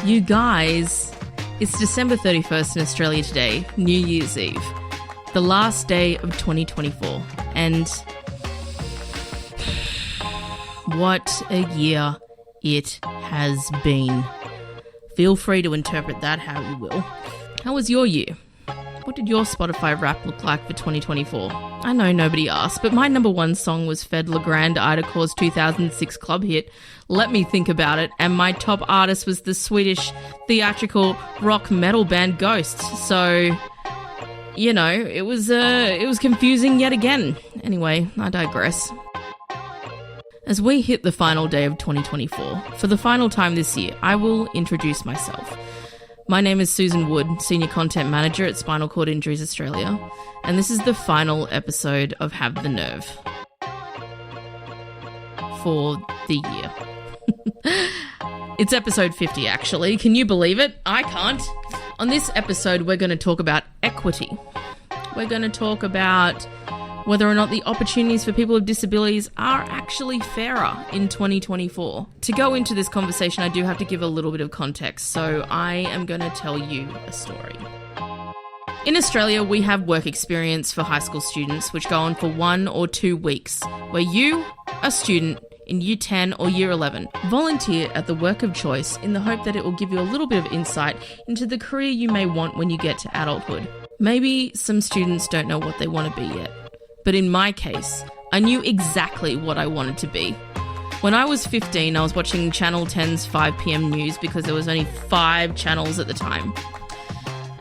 You guys, it's December 31st in Australia today, New Year's Eve, the last day of 2024, and what a year it has been. Feel free to interpret that how you will. How was your year? What did your Spotify rap look like for 2024? I know nobody asked, but my number one song was Fed Legrand Idacor's 2006 club hit, Let Me Think About It, and my top artist was the Swedish theatrical rock metal band Ghosts. So, you know, it was confusing yet again. Anyway, I digress. As we hit the final day of 2024, for the final time this year, I will introduce myself. My name is Susan Wood, Senior Content Manager at Spinal Cord Injuries Australia, and this is the final episode of Have the Nerve for the year. It's episode 50, actually. Can you believe it? I can't. On this episode, we're going to talk about equity. We're going to talk about whether or not the opportunities for people with disabilities are actually fairer in 2024. To go into this conversation, I do have to give a little bit of context, so I am going to tell you a story. In Australia, we have work experience for high school students, which go on for 1 or 2 weeks, where you, a student in Year 10 or Year 11, volunteer at the work of choice in the hope that it will give you a little bit of insight into the career you may want when you get to adulthood. Maybe some students don't know what they want to be yet. But in my case, I knew exactly what I wanted to be. When I was 15, I was watching Channel 10's 5 p.m. news because there was only 5 channels at the time.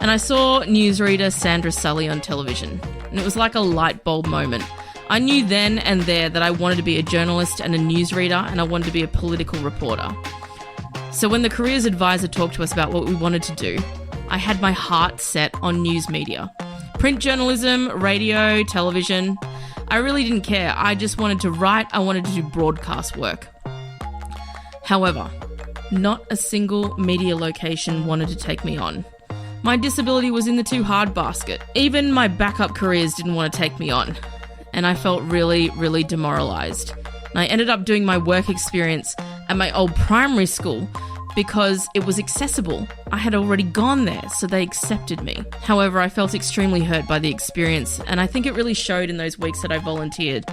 And I saw newsreader Sandra Sully on television, and it was like a light bulb moment. I knew then and there that I wanted to be a journalist and a newsreader, and I wanted to be a political reporter. So when the careers advisor talked to us about what we wanted to do, I had my heart set on news media. Print journalism, radio, television. I really didn't care. I just wanted to write. I wanted to do broadcast work. However, not a single media location wanted to take me on. My disability was in the too hard basket. Even my backup careers didn't want to take me on. And I felt really, really demoralised. And I ended up doing my work experience at my old primary school because it was accessible. I had already gone there, so they accepted me. However, I felt extremely hurt by the experience, and I think it really showed in those weeks that I volunteered.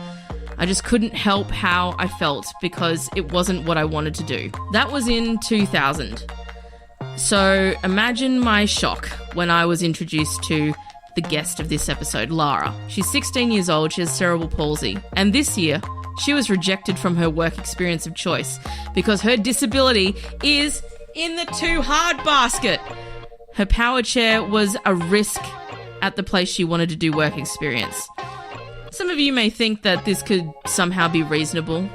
I just couldn't help how I felt because it wasn't what I wanted to do. That was in 2000. So imagine my shock when I was introduced to the guest of this episode, Lara. She's 16 years old, she has cerebral palsy, and this year, she was rejected from her work experience of choice because her disability is in the too hard basket. Her power chair was a risk at the place she wanted to do work experience. Some of you may think that this could somehow be reasonable.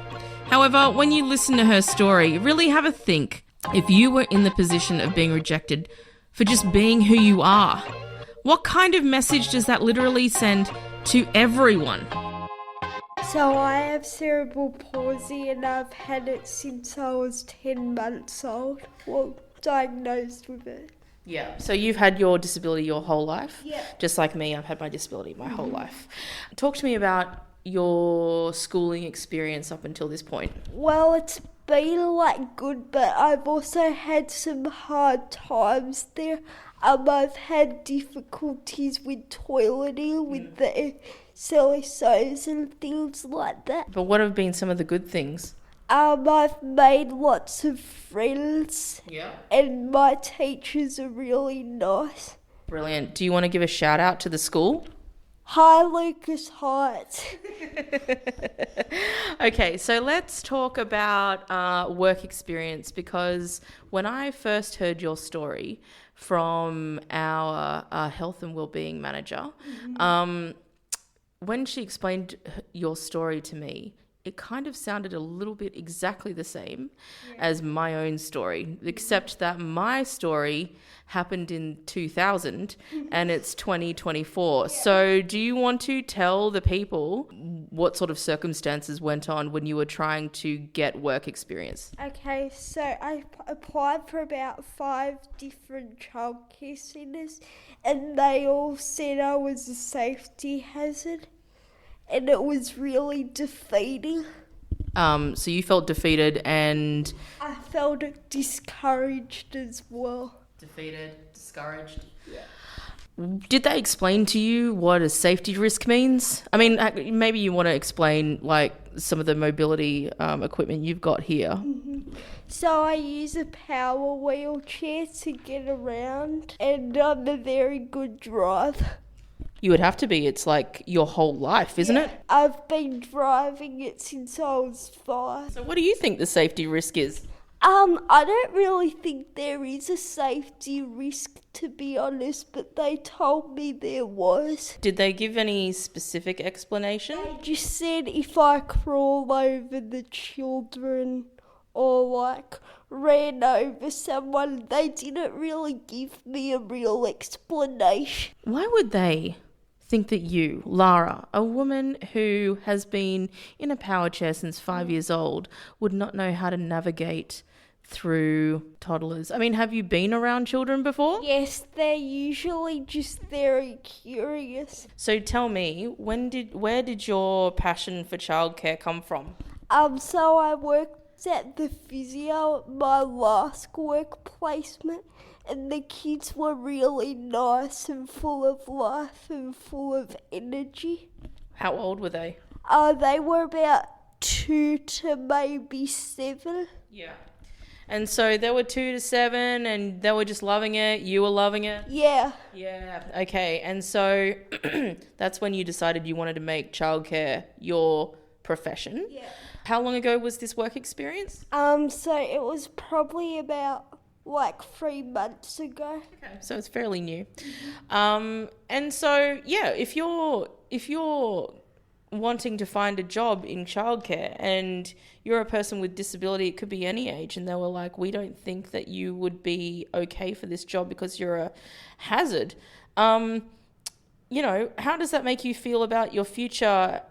However, when you listen to her story, really have a think. If you were in the position of being rejected for just being who you are, what kind of message does that literally send to everyone? So I have cerebral palsy and I've had it since I was 10 months old, well, diagnosed with it. Yeah, so you've had your disability your whole life? Yeah. Just like me, I've had my disability my whole life. Talk to me about your schooling experience up until this point. Well, it's been good, but I've also had some hard times there. I've had difficulties with toileting, with the silly sodas and things like that. But what have been some of the good things? I've made lots of friends. Yeah. And my teachers are really nice. Brilliant. Do you want to give a shout out to the school? Hi, Lucas Heights. Okay, so let's talk about work experience, because when I first heard your story from our health and wellbeing manager, when she explained your story to me, it kind of sounded a little bit exactly the same as my own story, except that my story happened in 2000 and it's 2024. Yeah. So do you want to tell the people what sort of circumstances went on when you were trying to get work experience? Okay, so I applied for about 5 different childcare centres and they all said I was a safety hazard. And it was really defeating. So you felt defeated and... I felt discouraged as well. Defeated, discouraged. Yeah. Did they explain to you what a safety risk means? I mean, maybe you want to explain like some of the mobility equipment you've got here. Mm-hmm. So I use a power wheelchair to get around, and I'm a very good driver. You would have to be. It's like your whole life, isn't it? I've been driving it since I was 5. So what do you think the safety risk is? I don't really think there is a safety risk, to be honest, but they told me there was. Did they give any specific explanation? They just said if I crawl over the children or like ran over someone, they didn't really give me a real explanation. Why would they think that you, Lara, a woman who has been in a power chair since 5 years old, would not know how to navigate through toddlers? I mean, have you been around children before? Yes, they're usually just very curious. So tell me, where did your passion for childcare come from? So I worked at the physio at my last work placement, and the kids were really nice and full of life and full of energy. How old were they? They were about 2 to maybe 7. Yeah. And so they were 2 to 7 and they were just loving it. You were loving it? Yeah. Yeah. Okay. And so that's when you decided you wanted to make childcare your profession. Yeah. How long ago was this work experience? So it was probably about like 3 months ago. Okay. So it's fairly new. And so, yeah, if you're wanting to find a job in childcare and you're a person with disability, it could be any age, and they were like, we don't think that you would be okay for this job because you're a hazard. How does that make you feel about your future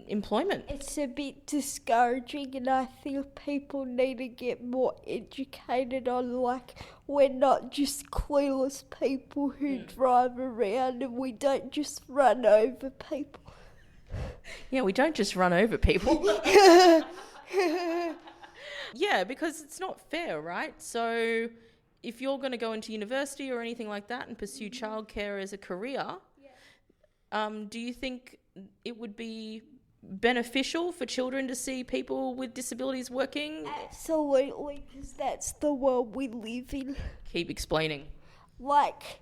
employment? It's a bit discouraging, and I think people need to get more educated on, like, we're not just clueless people who drive around, and we don't just run over people. Yeah, we don't just run over people. Yeah, because it's not fair, right? So if you're going to go into university or anything like that and pursue childcare as a career, do you think it would be beneficial for children to see people with disabilities working? Absolutely, because that's the world we live in. Keep explaining. Like,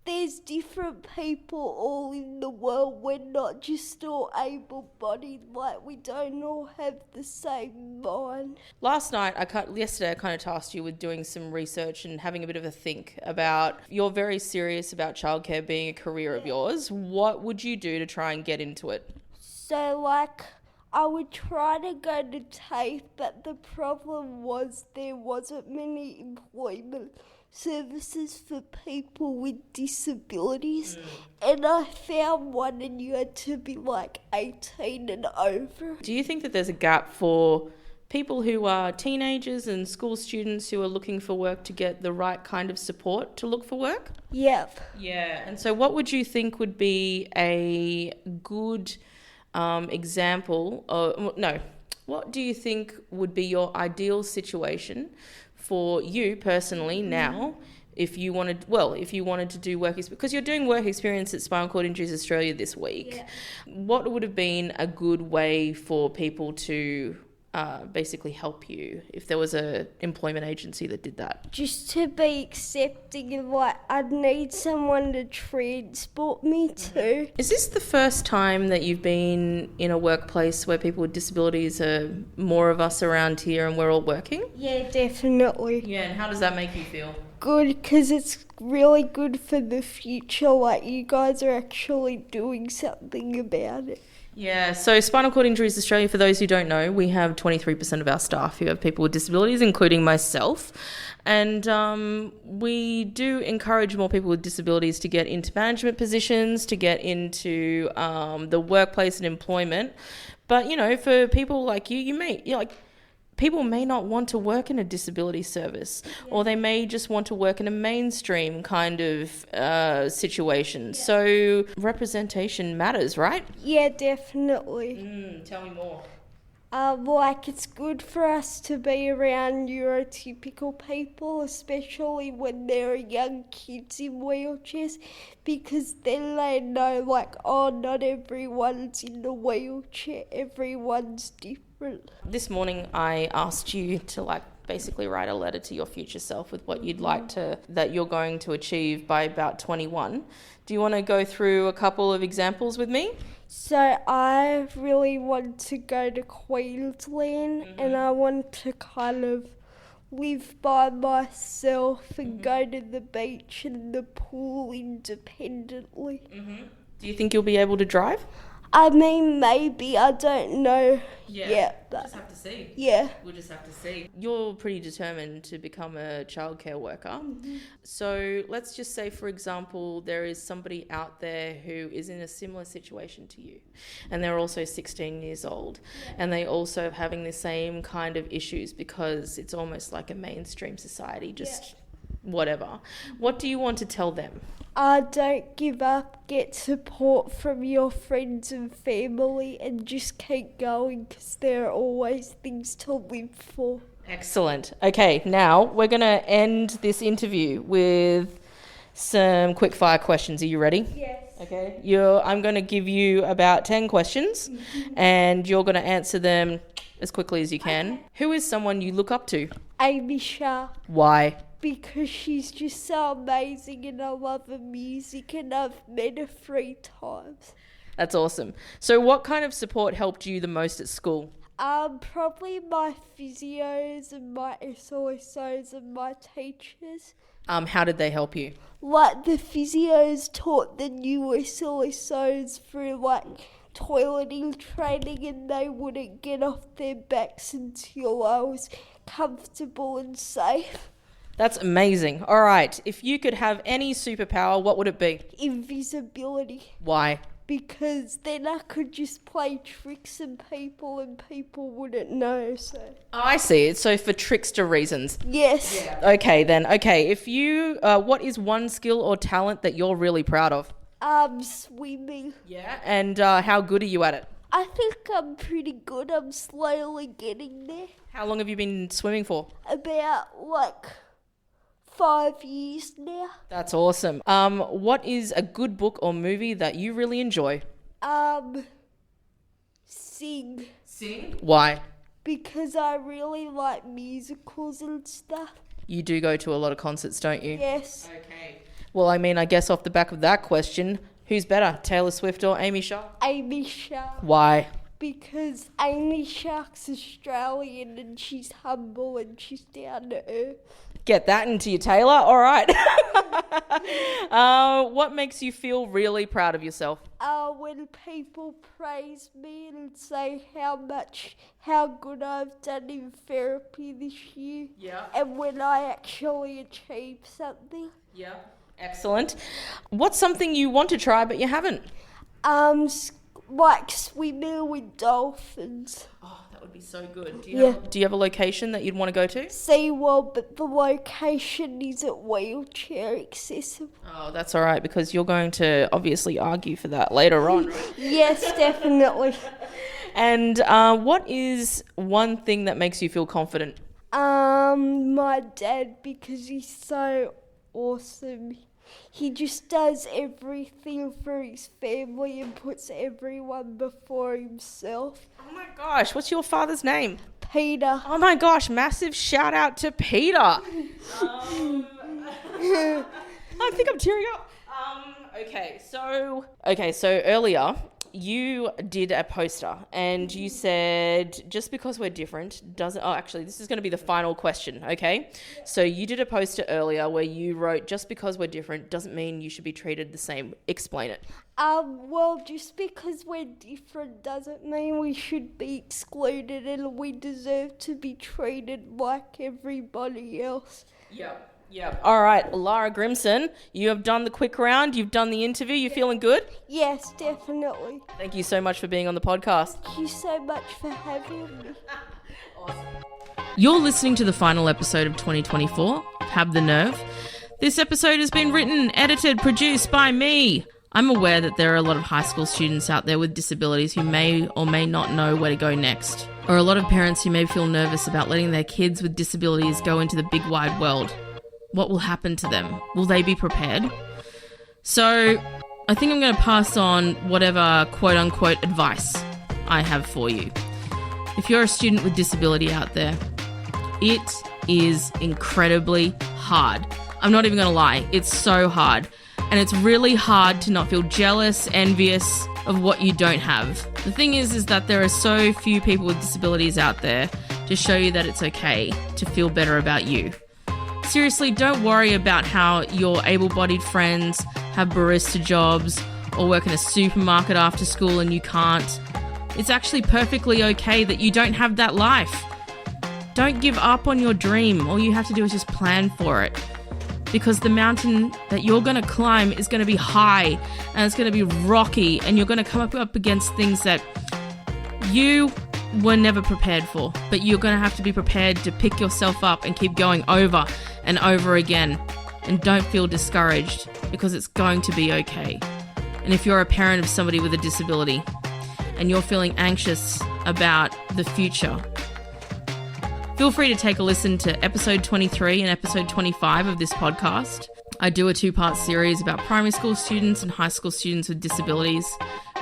there's different people all in the world. We're not just all able-bodied. Like, we don't all have the same mind. Yesterday, I kind of tasked you with doing some research and having a bit of a think about, you're very serious about childcare being a career of yours. What would you do to try and get into it? So, like, I would try to go to TAFE, but the problem was there wasn't many employment services for people with disabilities, and I found one, and you had to be like 18 and over. Do you think that there's a gap for people who are teenagers and school students who are looking for work to get the right kind of support to look for work? Yep. Yeah, and so what would you think would be a good example of, what do you think would be your ideal situation for you personally now, if you wanted to do work experience, because you're doing work experience at Spinal Cord Injuries Australia this week, what would have been a good way for people to basically help you if there was a employment agency that did that? Just to be accepting of, like, I'd need someone to transport me to. Is this the first time that you've been in a workplace where people with disabilities are more of us around here and we're all working? Yeah, definitely. Yeah, and how does that make you feel? Good, because it's really good for the future. Like, you guys are actually doing something about it. Yeah, so Spinal Cord Injuries Australia, for those who don't know, we have 23% of our staff who have people with disabilities, including myself. And we do encourage more people with disabilities to get into management positions, to get into the workplace and employment. But, for people like you, people may not want to work in a disability service, or they may just want to work in a mainstream kind of situation. Yeah. So representation matters, right? Yeah, definitely. Tell me more. Like it's good for us to be around neurotypical people, especially when there are young kids in wheelchairs, because then they know like, oh, not everyone's in the wheelchair, everyone's different. This morning I asked you to basically write a letter to your future self with what you'd like that you're going to achieve by about 21. Do you want to go through a couple of examples with me? So I really want to go to Queensland and I want to kind of live by myself and go to the beach and the pool independently. Do you think you'll be able to drive? I mean, maybe, I don't know yet. We'll just have to see. Yeah. We'll just have to see. You're pretty determined to become a childcare worker. So let's just say, for example, there is somebody out there who is in a similar situation to you, and they're also 16 years old, and they also are having the same kind of issues because it's almost like a mainstream society, just whatever. What do you want to tell them? Don't give up, get support from your friends and family and just keep going because there are always things to live for. Excellent. Okay, now we're going to end this interview with some quick fire questions. Are you ready? Yes. Okay. I'm going to give you about 10 questions and you're going to answer them as quickly as you can. Okay. Who is someone you look up to? Amy Shah. Why? Because she's just so amazing and I love her music and I've met her 3 times. That's awesome. So what kind of support helped you the most at school? Probably my physios and my SOSOs and my teachers. How did they help you? Like the physios taught the new SOSOs through toileting training and they wouldn't get off their backs until I was comfortable and safe. That's amazing. All right. If you could have any superpower, what would it be? Invisibility. Why? Because then I could just play tricks on people and people wouldn't know. So. Oh, I see. It's so for trickster reasons. Yes. Yeah. Okay then. Okay. If you, what is one skill or talent that you're really proud of? Swimming. Yeah. And how good are you at it? I think I'm pretty good. I'm slowly getting there. How long have you been swimming for? About 5 years now. That's awesome. What is a good book or movie that you really enjoy? Sing. Sing? Why? Because I really like musicals and stuff. You do go to a lot of concerts, don't you? Yes. Okay. Well, I mean, I guess off the back of that question, who's better, Taylor Swift or Amy Shah? Amy Shah. Why? Because Amy Shah's Australian and she's humble and she's down to earth. Get that into you, Taylor. All right. What makes you feel really proud of yourself? When people praise me and say how good I've done in therapy this year. Yeah. And when I actually achieve something. Yeah. Excellent. What's something you want to try but you haven't? Like swimming with dolphins. Oh, that would be so good. Do you have a location that you'd want to go to? SeaWorld, but the location isn't wheelchair accessible. Oh, that's all right, because you're going to obviously argue for that later on. Yes, definitely. And what is one thing that makes you feel confident? My dad, because he's so awesome. He just does everything for his family and puts everyone before himself. Oh my gosh, what's your father's name? Peter. Oh my gosh, massive shout out to Peter. I think I'm tearing up. Okay, so earlier you did a poster and you said just because we're different doesn't... Oh, actually, this is going to be the final question, okay? So you did a poster earlier where you wrote just because we're different doesn't mean you should be treated the same. Explain it. Well, just because we're different doesn't mean we should be excluded and we deserve to be treated like everybody else. Yep. Yeah. All right, Lara Grimson, you have done the quick round. You've done the interview. You feeling good? Yes, definitely. Thank you so much for being on the podcast. Thank you so much for having me. Awesome. You're listening to the final episode of 2024, Have the Nerve. This episode has been written, edited, produced by me. I'm aware that there are a lot of high school students out there with disabilities who may or may not know where to go next, or a lot of parents who may feel nervous about letting their kids with disabilities go into the big wide world. What will happen to them? Will they be prepared? So I think I'm going to pass on whatever quote-unquote advice I have for you. If you're a student with disability out there, it is incredibly hard. I'm not even going to lie. It's so hard. And it's really hard to not feel jealous, envious of what you don't have. The thing is that there are so few people with disabilities out there to show you that it's okay to feel better about you. Seriously, don't worry about how your able-bodied friends have barista jobs or work in a supermarket after school and you can't. It's actually perfectly okay that you don't have that life. Don't give up on your dream. All you have to do is just plan for it. Because the mountain that you're going to climb is going to be high and it's going to be rocky and you're going to come up against things that you were never prepared for. But you're going to have to be prepared to pick yourself up and keep going over and over again. And don't feel discouraged because it's going to be okay. And if you're a parent of somebody with a disability and you're feeling anxious about the future, feel free to take a listen to episode 23 and episode 25 of this podcast. I do a 2-part series about primary school students and high school students with disabilities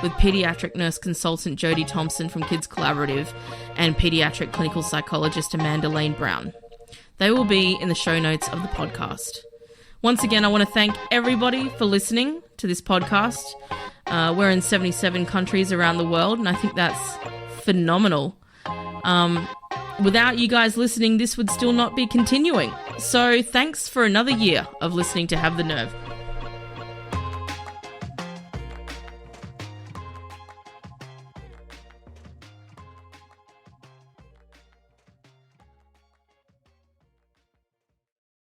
with paediatric nurse consultant Jodie Thompson from Kids Collaborative and paediatric clinical psychologist Amanda Lane Brown. They will be in the show notes of the podcast. Once again, I want to thank everybody for listening to this podcast. We're in 77 countries around the world, and I think that's phenomenal. Without you guys listening, this would still not be continuing. So thanks for another year of listening to Have the Nerve.